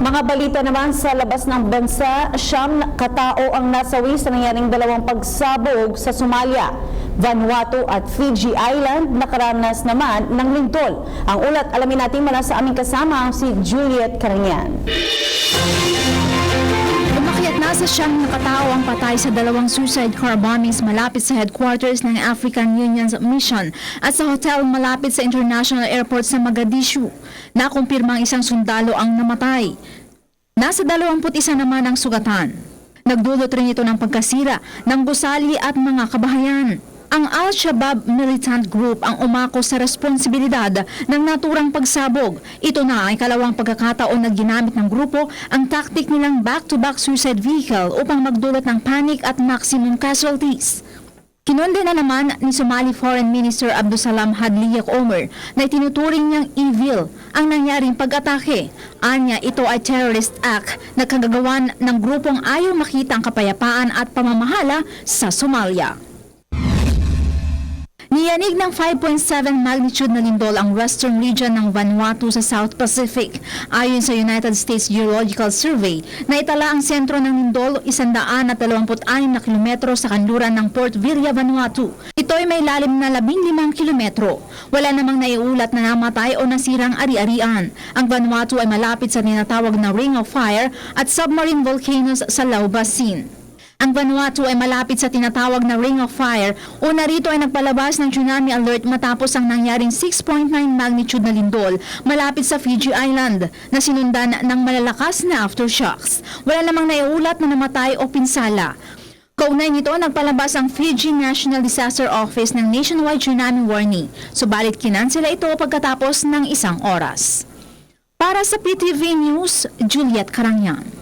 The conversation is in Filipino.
Mga balita naman sa labas ng bansa, 9 katao ang nasawi sa nangyaring dalawang pagsabog sa Somalia, Vanuatu at Fiji Island, nakaranas naman ng lindol. Ang ulat alamin natin mula sa aming kasama si Juliet Caranyan. Umakyat na sa 9 na katao ang patay sa dalawang suicide car bombings malapit sa headquarters ng African Union's mission at sa hotel malapit sa International Airport sa Mogadishu. Nakumpirmang isang sundalo ang namatay. Nasa 21 naman ang sugatan. Nagdulot rin ito ng pagkasira ng gusali at mga kabahayan. Ang Al-Shabaab militant group ang umako sa responsibilidad ng naturang pagsabog. Ito na ay ikalawang pagkakataon na ginamit ng grupo ang tactic nilang back-to-back suicide vehicle upang magdulot ng panic at maximum casualties. Kinonde na naman ni Somali Foreign Minister Abdusalam Hadliyak Omer na itinuturing niyang evil ang nangyaring pag-atake. Anya, ito ay terrorist act na kagagawan ng grupong ayaw makita ang kapayapaan at pamamahala sa Somalia. Niyanig ng 5.7 magnitude na lindol ang western region ng Vanuatu sa South Pacific. Ayon sa United States Geological Survey, naitala ang sentro ng lindol 126 na kilometro sa kanluran ng Port Vila, Vanuatu. Ito ay may lalim na 15 kilometro. Wala namang naiulat na namatay o nasirang ari-arian. Ang Vanuatu ay malapit sa tinatawag na Ring of Fire at submarine volcanoes sa Lao Basin. Ang Vanuatu ay malapit sa tinatawag na Ring of Fire. Una rito ay nagpalabas ng tsunami alert matapos ang nangyaring 6.9 magnitude na lindol malapit sa Fiji Island na sinundan ng malalakas na aftershocks. Wala namang naiulat na namatay o pinsala. Kaugnay nito, nagpalabas ang Fiji National Disaster Office ng nationwide tsunami warning. Subalit kinansela ito pagkatapos ng 1 oras. Para sa PTV News, Juliet Caranyan.